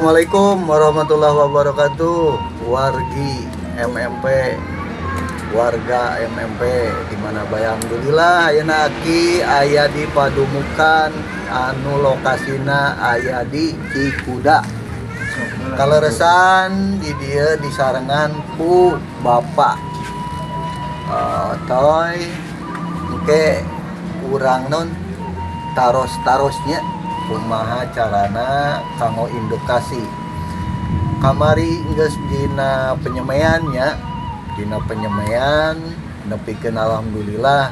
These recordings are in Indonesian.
Assalamualaikum warahmatullahi wabarakatuh. Wargi MMP, warga MMP di mana bae alhamdulillah ayeuna aki aya di Padumukan anu lokasina aya di Cikuda. Kaleresan di dieu disarengan ku Bapak toy engke urang non taros-tarosnya kumaha carana kanggo indukasi kamari geus dina penyemaiannya nepikeun alhamdulillah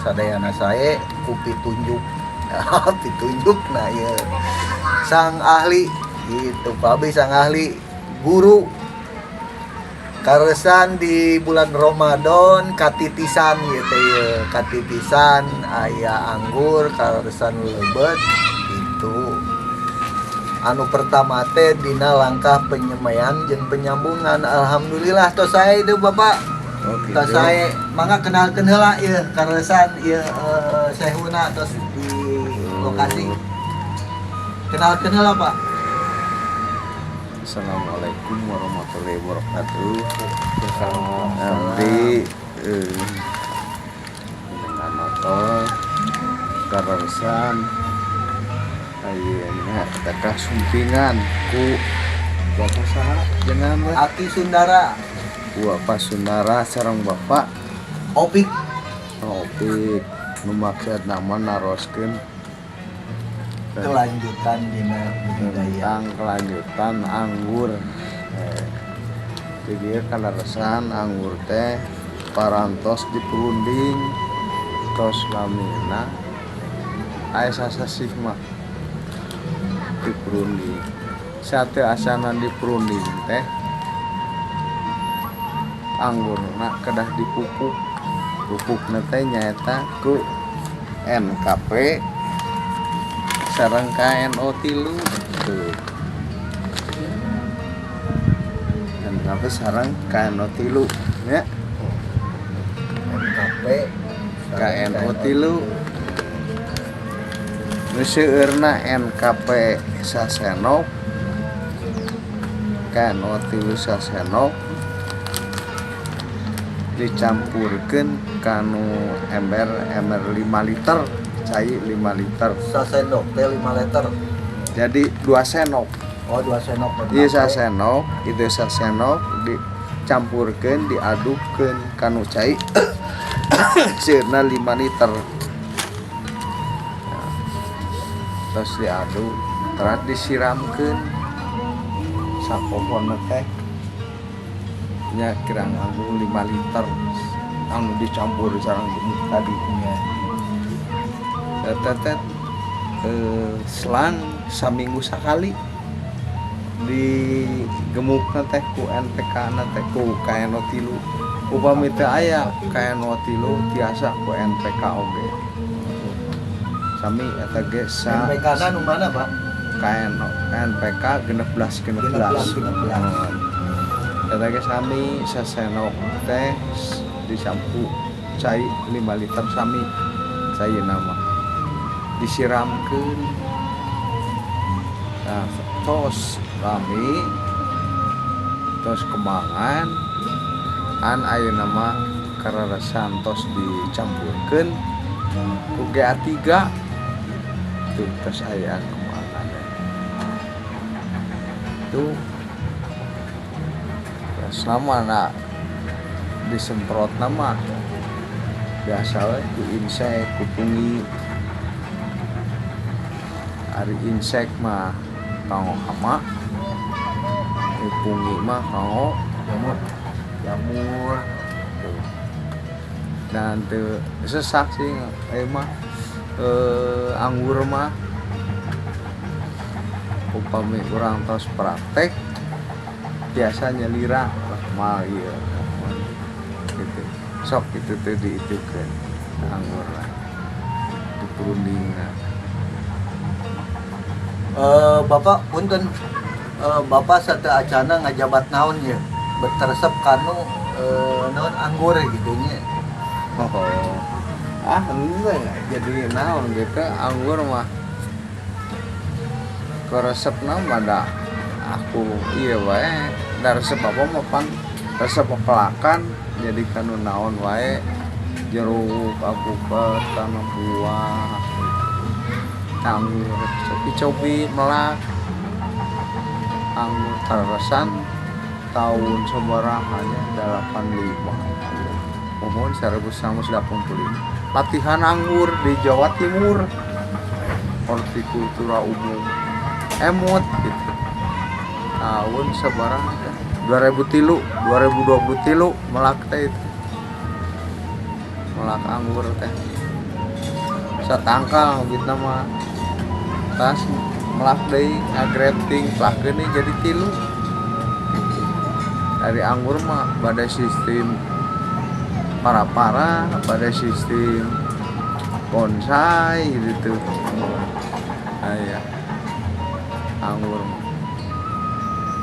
sadayana sae ku pitunjuk pitunjuk nah ya sang ahli itu Pabe sang ahli guru karesan di bulan Ramadan katitisan gitu ya katitisan aya anggur karesan lebet itu anu pertama teh dina langkah penyemaian jeung penyambungan alhamdulillah tos sae deui Bapak tos sae mangga kenalkeun heula ieu karesan ieu sehuna tos di lokasi kenalkeun heula Pak. Assalamualaikum warahmatullahi wabarakatuh. Nanti dengan motor karesan ayeuna eta sumpingan ku Bapak saha jenengan Aki Sundara ku Bapak Sundara sareng Bapak Opik Opik nu maksud nama naroskeun kelanjutan dina budidaya tentang kelanjutan anggur. Jadi kaleresan anggur teh parantos diperunding tos lamina aya sasasih mah diperunding sate asana diperunding teh anggurna kedah dipupuk pupukna teh nyaeta ku NKP sareng KNO 3 tuh dan apa sareng KNO 3 ya NKP KNO 3 seueurna NKP sasenok KNO 3 sasenok dicampurkeun kanu ember 5 liter cai 5 liter sasendok teh 5 liter jadi 2 sendok. oh 2 sendok Ieu sasenok itu sasenok dicampurkeun diadukkeun kanu cai seueurna 5 liter nah, terus diaduk terus disiramkeun sapohonna teh nya kirang anggur 5 liter anu dicampur sareng gemuk tadi nya tetet selang saminggu sakali digemukna teh ku NPK na teh ku KNO 3 upami teu aya KNO 3 tiasa ku NPK oge sami eta ge sa NPK na nu mana Pak KNO NPK 16 eta ge sami sasenok teh disampu cai 5 liter sami sayeuna mah disiramkeun nah tos rami tos kembangan an ayeuna mah kararesan tos dicampurkeun ku GA3 tuh tos aya kembangan tuh selama nak disemprot nama biasa we ku insek ku pungi ari insek mah kanggo hama ku pungi mah kanggo jamur tuh dan teu sesak sih mah anggur mah upami urang tos praktek biasanya lira mah iya gitu sok itu tuh diitukeun anggur lah diperundingna Bapak punten Bapak satu acana ngajabat naon ya berteresep kanu naon anggur gitu nya oh enggak jadi naon gitu anggur mah ke resepna mah da aku iya wae dari sebab mapan resep pelakan jadi kanu naon wae jeruk aku tanam buah anggur cobi melak anggur teresan tahun sebarangnya 85 mohon 1985 latihan anggur di Jawa Timur hortikultura umum emot gitu tahun sebarang 2023 melak teh itu melak anggur teh satangkal gitu nama tas melak deui ngagrafting plakeun jadi 3 dari anggur mah pada sistem para pada sistem bonsai gitu aya anggur mah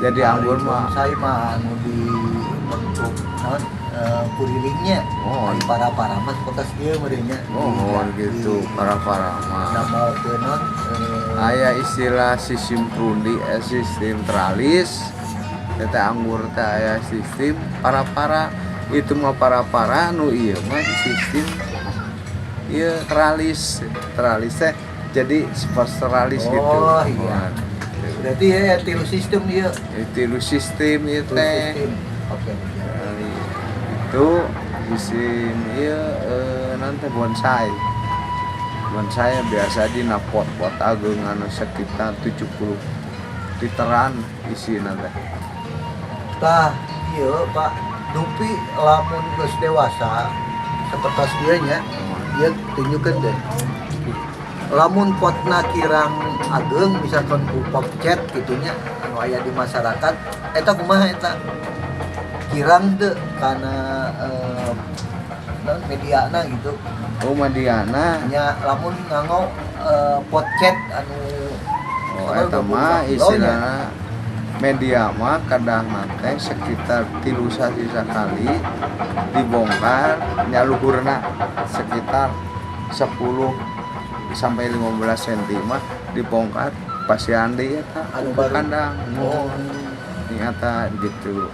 jadi anggur mah saya mah anu di bentuk naon kurilingnya oh para mah kotas dia merenya oh gitu para mah nama kenon aya istilah sistem prundi sistem teralis eta anggur teh aya sistem para itu mah para nu ieu mah sistem ieu teralis teh jadi teralis gitu oh iya berarti ya tilu sistem dia tilu sistem ieu teh oke itu sistem ieu nanti bonsai biasa dina pot-pot ageung anu sekitar 70 literan isina teh tah iya Pak dupi lamun geus dewasa seperti dia nya dia tunjukkeun deh lamun potna kirang ageung misalkan ku pop cat gitunya anu aya di masyarakat eta kumaha eta kirang teu kana mediana gitu oh mediana nya lamun nganggo pot cat anu eta mah istilahna media mah kadang teh sekitar 3 sasi sekali dibongkar nya luhurna sekitar 10 sampai 15 cm mah dibongkar pasian deui eta anu kandang oh nyata gitu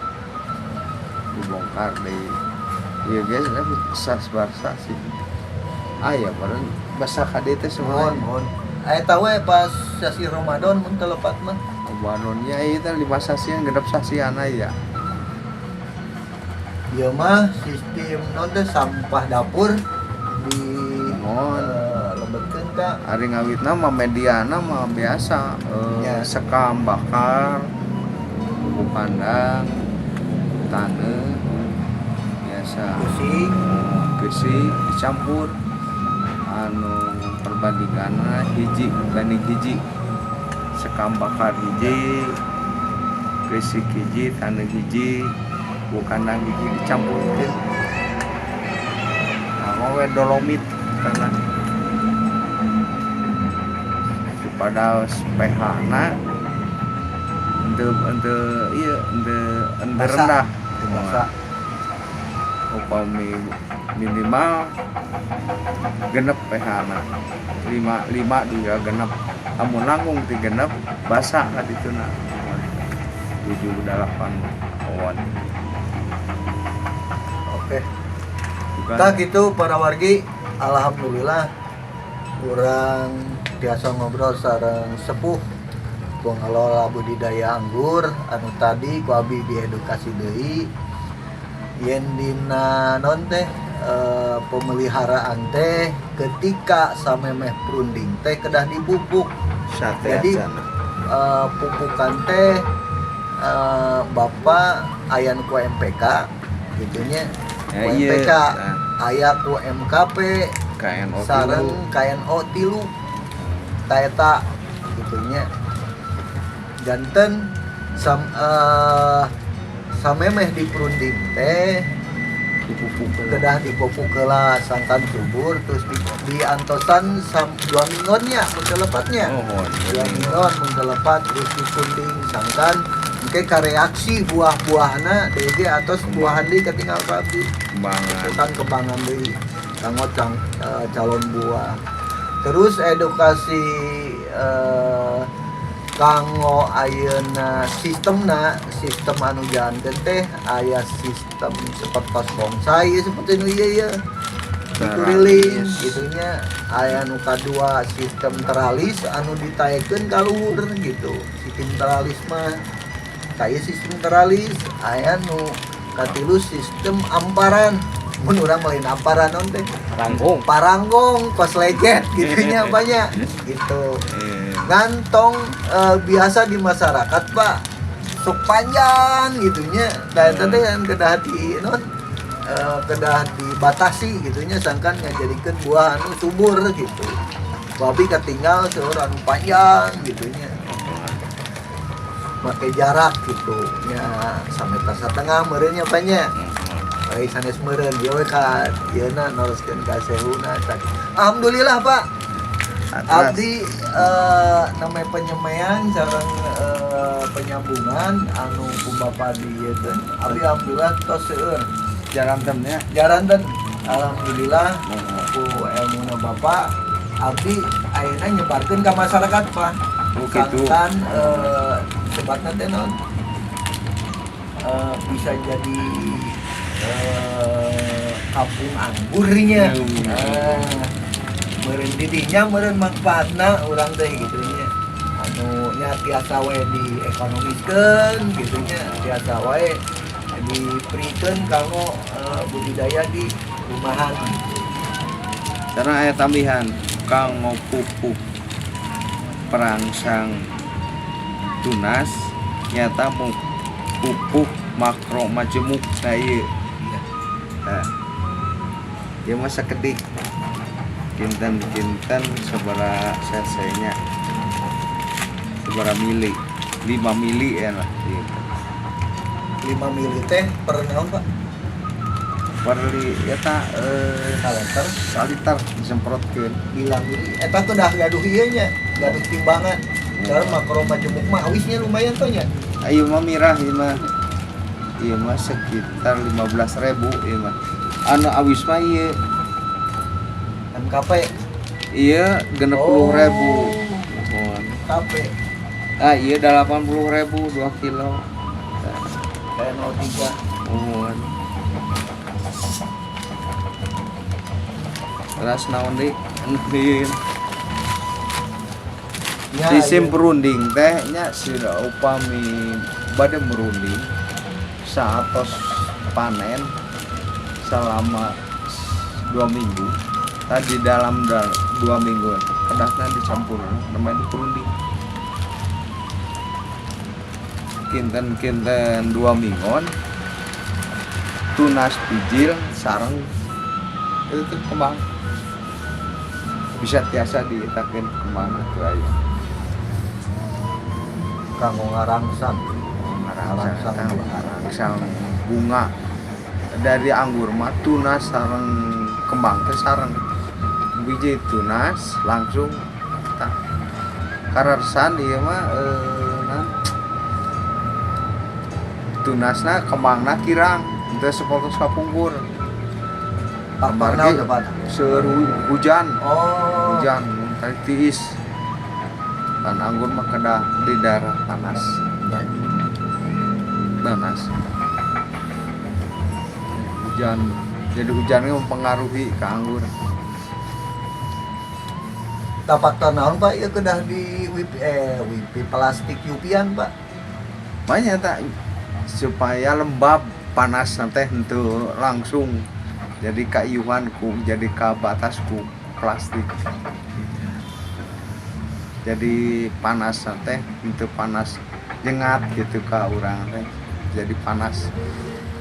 dibongkar deui ieu geus sas sih aya bareng basa kade teh semua mohon eta we pas sasi Ramadan mun telepat mah banunnya itu 5 sasian genep sasian aya ieu mah sistem non teh sampah dapur di mohon lebetkeun ka ari ngawitna mah mediana mah biasa Ya. sekam bakar bubuk kandang taneuh biasa geusing dicampur anu perbandinganna hiji banding hiji sekam bakar hiji geusing hiji taneuh hiji bubuk kandang hiji dicampurkeun we dolomit karena pada pH-na ente rendah masa upami minimal genep pH-na 5 juga genep amun langkung ti genep basah ka dituna 7-8 kawan oke tak gitu para wargi alhamdulillah kurang biasa ngobrol sareng sepuh pengelola budidaya anggur anu tadi ku abdi diedukasi deui yen dina non teh pemeliharaan teh ketika samemeh prunding teh kedah dipupuk jadi pupukan teh bapak ayan ku MPK gitunya ku MPK aya ku MKP KNO sareng KNO tilu taeta gitunya janten samemeh di prunding teh kedah dipupuk heula sangkan subur terus di antosan 2 minggonnya mun telepatnya 2 minggon mun telepat terus dipunding sangkan engke kareaksi buah-buahna DG atos buahan deui ketinggal pabrik kembangan deui kanggo calon buah terus edukasi kanggo ayeuna sistem anu jalankeun teh aya sistem seperti bonsai seperti nu ieu ya dikeliling gitunya. Aya nu kadua sistem teralis anu ditaekeun ka luhur gitu. Sistem teralis mah kayak sistem teralis. Aya nu katilu sistem amparan. Mun urang lain amparan naon teh? Paranggong, kos leget gitunya banyak gitu. Gantong biasa di masyarakat Pak sok panjang gitunya. Da eta teh yang kedah di non kedah dibatasi gitunya sangkan ngajadikeun buah anu subur gitu. Babi katinggal seueur anu panjang gitunya. Make jarak gitu nya 1,5 meter meureun nya banyak. Baik sanes meureun ieu ka ieuna noroskeun ka sehuna. Alhamdulillah Pak. Abdi namanya penyemaian sareng penyambungan anu ku Bapa di ieu teh. Abdi alhamdulillah tos seueur jaranten. Alhamdulillah ku ilmuna Bapa abdi ayeuna nyebarkeun ka masyarakat Pak. Kan sebatna teh naon? Bisa jadi kampung anggurnya. Meureun didinya meureun manfaatna urang teh gitu nya. Anu nya tiasa we diekonomiskeun gitu nya, tiasa we diprikeun kanggo budidaya di rumahan. Karena aya tambihan kanggo pupuk perangsang tunas nyata pupuk makro majemuk saya. Nah, dia masa kedik kinten sabara sesenya sabara mili 5 mili ya lah gitu. 5 mili teh per naon Pak? Per eta saliter disemprotkeun. Bilang mili eta tuh dah gaduh ieu nya, gaduh timbangan. Cara makro majemuk mah awisnya lumayan tuh nya. Ayo mah mirah ieu mah sekitar 15.000 ieu mah. Anu awis mah ieu MKP. Iya 60.000. MKP. Ah iya 80.000 2 kilo. Kayak 03. Terus naon deui? Endin. Ya, Sistem perunding teh nya sida upami bade merunding saatos panen selama 2 minggu. Tadi dalam 2 minggu kedahna dicampur namanya perunding. Kinten 2 minggon tunas bijil sareng itu kembang bisa tiasa diitakeun kembang atuh aya kanggo ngarangsang bunga dari anggur mah tunas sareng kembang teh sareng biji tunas langsung kararsan ieu mah tunasna kembangna kirang teu sepotos kapungkur. Parparna depan. Seur hujan. Oh. Hujan tadi tiis. Dan anggur mah kedah di daerah panas. Hujan. Jadi hujannya mempengaruhi ke anggur. Tapak naon Pak ieu kedah di wipi plastik yupian Pak. Banyak tak supaya lembab panas nanti henteu langsung jadi kaiuhan ku jadi ka batas ku plastik. Jadi panas teh henteu panas jengat gitu ka urang teh. Jadi panas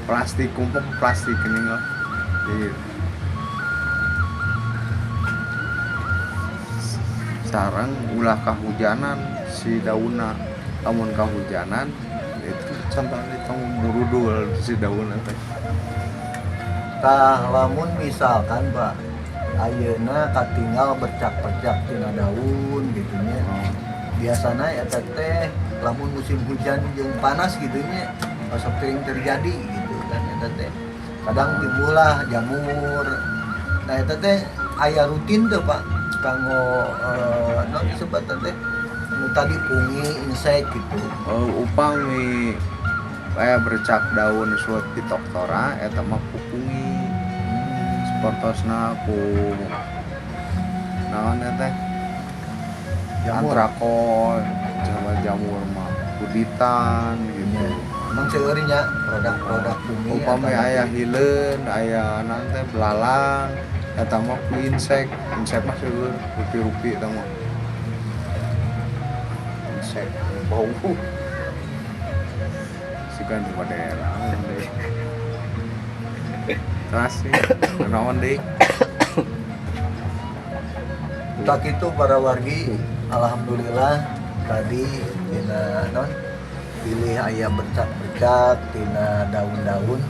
plastik kumpul plastik ini loh. Jadi sarang ulah kahujanan si daunna lamun kahujanan itu contoh itu burudul si daunna teh. Tah lamun misalkan Pak ayeuna katinggal bercak-bercak tina daun gitu nya. Biasana eta teh lamun musim hujan jeung panas gitu nya sering terjadi gitu kan eta teh. Kadang timbullah jamur. Nah eta teh aya rutin teh Pak kanggo naon disebut teh nu tadi pungi insek gitu. Upami kayak bercak daun suat pitoktora eta mah pupungi sportosna ku naon teh Jamur. antrakol sama jamur mah kuditan gitu. Emang seurinya produk-produk pungi Upami atau aya hileun aya naon teh belalang eta mah ku insek mah seueur rupi-rupi eta mah insek bau sikan di daerah kasih kenaon deui tak itu para wargi alhamdulillah tadi tina non pilih aya bercak-bercak tina daun-daun.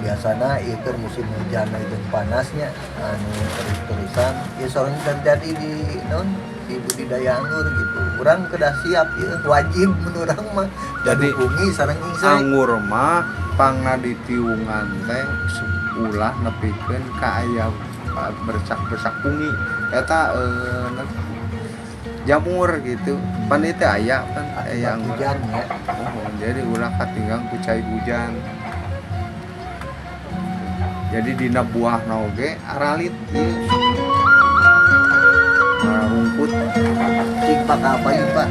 Biasana ieu keur musim hujan jeung panasnya anu terus-terusan ieu sorong terjadi di non di budidaya anggur gitu. Urang kedah siap ieu wajib mun urang mah Jadi, pungi sareng insek. anggur mah pangna ditiungan teh ulah nepikeun ka aya bercak-bercak pungi eta jamur gitu pan itu aya kan aya anggur hujan ya. jadi ulah katinggang ku cai hujan jadi dina buah oge aralit ieu rumput Cik pak apa ya pak?